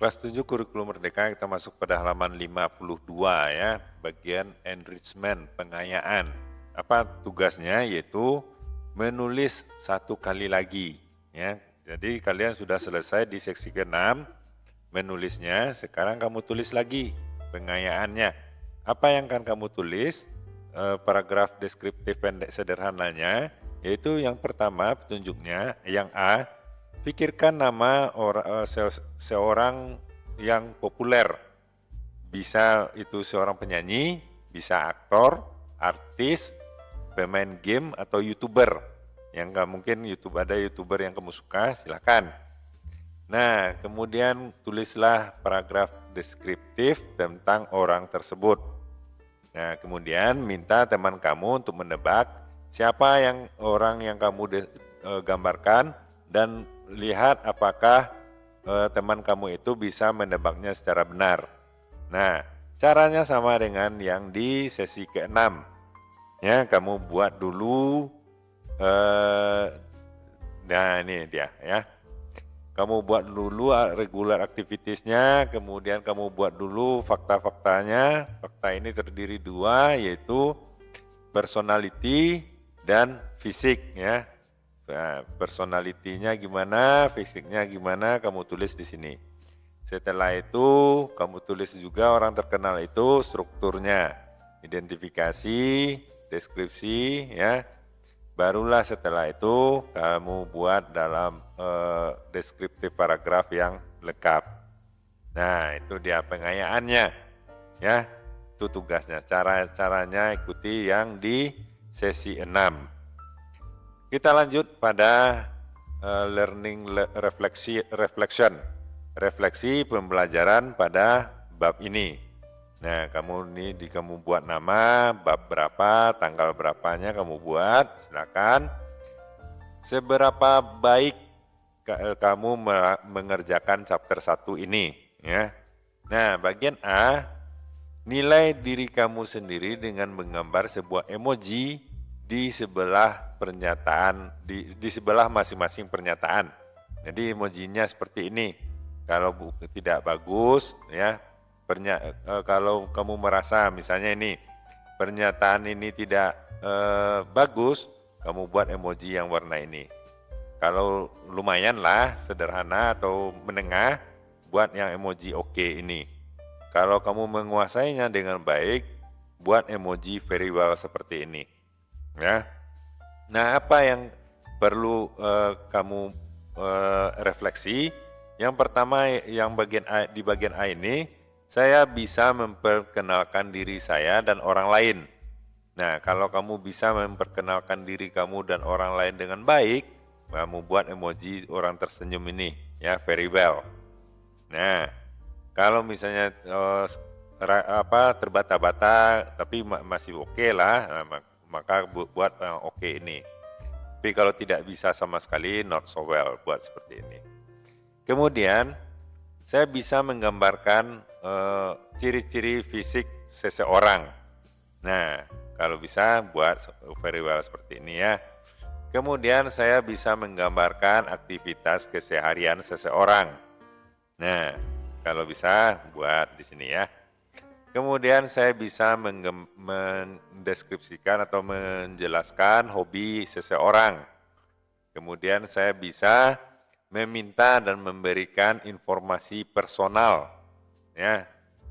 Kelas 7 Kurikulum Merdeka kita masuk pada halaman 52 ya, bagian enrichment, pengayaan. Apa tugasnya? Yaitu menulis satu kali lagi ya. Jadi kalian sudah selesai di seksi ke-6 menulisnya, sekarang kamu tulis lagi pengayaannya. Apa yang akan kamu tulis? Paragraf deskriptif pendek sederhananya, yaitu yang pertama petunjuknya, yang A, pikirkan nama seorang yang populer. Bisa itu seorang penyanyi, bisa aktor, artis, pemain game, atau YouTuber. Yang nggak mungkin ada YouTuber yang kamu suka, silakan. Nah, kemudian tulislah paragraf deskriptif tentang orang tersebut. Nah, kemudian minta teman kamu untuk menebak siapa orang yang kamu gambarkan dan lihat apakah teman kamu itu bisa menebaknya secara benar. Nah, caranya sama dengan yang di sesi ke-6. Ya, kamu buat dulu nah ini dia ya. Kamu buat dulu regular activitiesnya, kemudian kamu buat dulu fakta-faktanya. Fakta ini terdiri dua, yaitu personality dan fisik ya. Nah, personality-nya gimana, fisiknya gimana, kamu tulis di sini. Setelah itu kamu tulis juga orang terkenal itu strukturnya, identifikasi, deskripsi ya. Barulah setelah itu kamu buat dalam deskriptif paragraf yang lengkap. Nah, itu dia pengayaannya. Ya, itu tugasnya. Caranya ikuti yang di sesi 6. Kita lanjut pada learning reflection. Refleksi pembelajaran pada bab ini. Nah, kamu buat nama, bab berapa, tanggal berapanya kamu buat, silakan. Seberapa baik kamu mengerjakan chapter 1 ini, ya. Nah, bagian A, nilai diri kamu sendiri dengan menggambar sebuah emoji di sebelah pernyataan, di sebelah masing-masing pernyataan. Jadi emojinya seperti ini. Kalau tidak bagus, ya. Kalau kamu merasa misalnya ini pernyataan ini tidak bagus, kamu buat emoji yang warna ini. Kalau lumayan lah sederhana atau menengah, buat yang emoji oke ini. Kalau kamu menguasainya dengan baik, buat emoji very well seperti ini. Ya. Nah, apa yang perlu kamu refleksi? Yang pertama, di bagian A ini, saya bisa memperkenalkan diri saya dan orang lain. Nah, kalau kamu bisa memperkenalkan diri kamu dan orang lain dengan baik, kamu buat emoji orang tersenyum ini, ya, very well. Nah, kalau misalnya terbata-bata tapi masih oke lah, maka buat oke ini. Tapi kalau tidak bisa sama sekali, not so well, buat seperti ini. Kemudian, saya bisa menggambarkan ciri-ciri fisik seseorang. Nah, kalau bisa buat very well seperti ini ya. Kemudian saya bisa menggambarkan aktivitas keseharian seseorang. Nah, kalau bisa buat di sini ya. Kemudian saya bisa mendeskripsikan atau menjelaskan hobi seseorang. Kemudian saya bisa meminta dan memberikan informasi personal. Ya,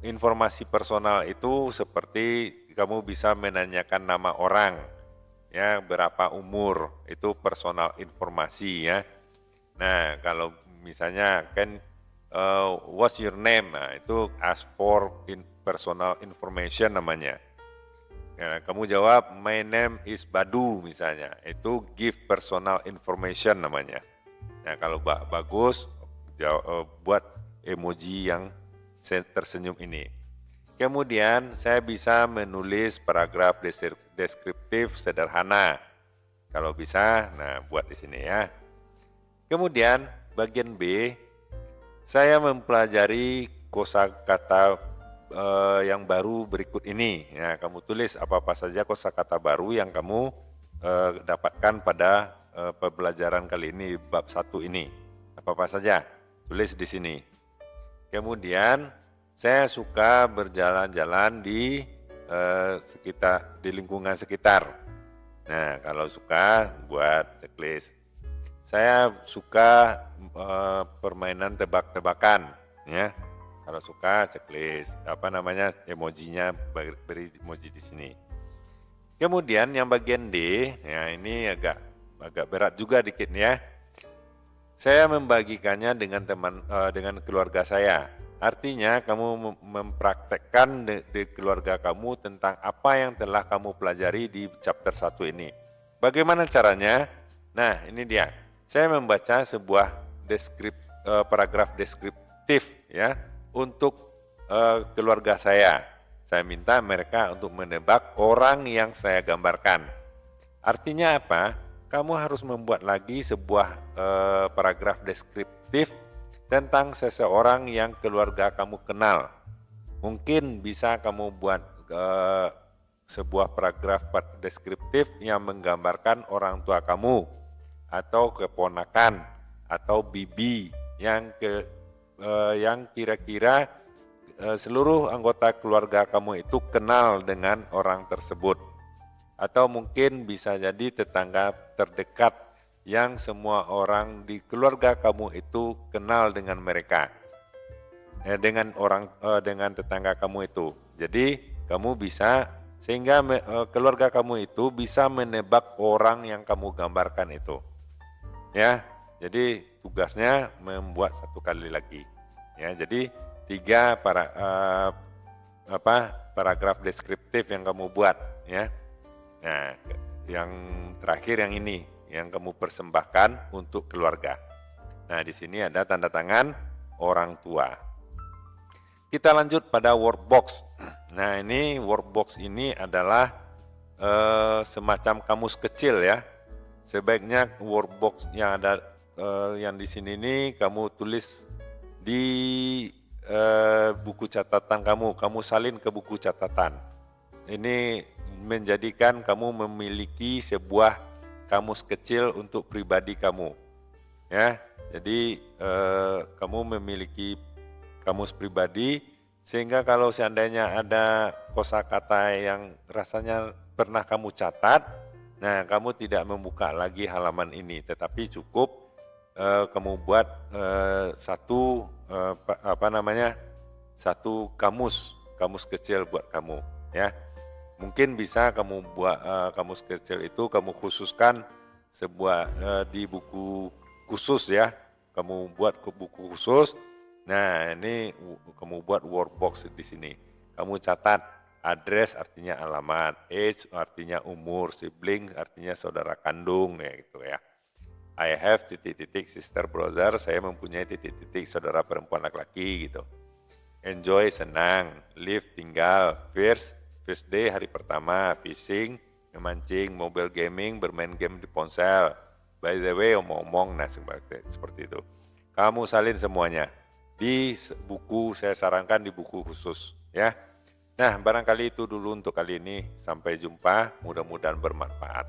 informasi personal itu seperti kamu bisa menanyakan nama orang, ya, berapa umur, itu personal informasi ya. Nah, kalau misalnya what's your name, nah, itu ask for personal information namanya. Ya, kamu jawab my name is Badu misalnya, itu give personal information namanya. Nah, kalau bagus, buat emoji yang tersenyum ini. Kemudian saya bisa menulis paragraf deskriptif sederhana. Kalau bisa, nah buat di sini ya. Kemudian bagian B, saya mempelajari kosakata yang baru berikut ini. Ya, kamu tulis apa-apa saja kosakata baru yang kamu dapatkan pada pembelajaran kali ini, bab 1 ini. Apa-apa saja, tulis di sini. Kemudian saya suka berjalan-jalan di di lingkungan sekitar. Nah, kalau suka buat checklist. Saya suka permainan tebak-tebakan, ya. Kalau suka checklist, emojinya, beri emoji di sini. Kemudian yang bagian D, ya ini agak berat juga dikit ya. Saya membagikannya dengan dengan keluarga saya. Artinya kamu mempraktekkan di keluarga kamu tentang apa yang telah kamu pelajari di chapter 1 ini. Bagaimana caranya? Nah, ini dia. Saya membaca sebuah paragraf deskriptif ya untuk keluarga saya. Saya minta mereka untuk menebak orang yang saya gambarkan. Artinya apa? Kamu harus membuat lagi sebuah paragraf deskriptif tentang seseorang yang keluarga kamu kenal. Mungkin bisa kamu buat sebuah paragraf deskriptif yang menggambarkan orang tua kamu, atau keponakan, atau bibi yang kira-kira seluruh anggota keluarga kamu itu kenal dengan orang tersebut. Atau mungkin bisa jadi tetangga terdekat yang semua orang di keluarga kamu itu kenal dengan mereka, dengan tetangga kamu itu. Jadi kamu bisa sehingga keluarga kamu itu bisa menebak orang yang kamu gambarkan itu. Ya, jadi tugasnya membuat satu kali lagi. Ya, jadi 3 paragraf deskriptif yang kamu buat, ya. Nah, yang terakhir yang ini, yang kamu persembahkan untuk keluarga. Nah, di sini ada tanda tangan orang tua. Kita lanjut pada workbox. Nah, ini workbox ini adalah semacam kamus kecil ya. Sebaiknya workbox yang ada yang di sini ini kamu tulis di buku catatan kamu salin ke buku catatan. Ini menjadikan kamu memiliki sebuah kamus kecil untuk pribadi kamu, ya. Jadi kamu memiliki kamus pribadi sehingga kalau seandainya ada kosakata yang rasanya pernah kamu catat, nah kamu tidak membuka lagi halaman ini, tetapi cukup kamu buat satu kamus kecil buat kamu, ya. Mungkin bisa kamu buat kamus kecil itu kamu khususkan sebuah di buku khusus ya. Kamu buat ke buku khusus. Nah, ini kamu buat workbox di sini. Kamu catat address artinya alamat, age artinya umur, sibling artinya saudara kandung ya gitu ya. I have sister brother, saya mempunyai saudara perempuan laki-laki gitu. Enjoy senang, live tinggal, First day hari pertama, fishing, memancing, mobile gaming, bermain game di ponsel. By the way, omong-omong, nah seperti itu. Kamu salin semuanya. Di buku, saya sarankan di buku khusus. Ya. Nah, barangkali itu dulu untuk kali ini. Sampai jumpa, mudah-mudahan bermanfaat.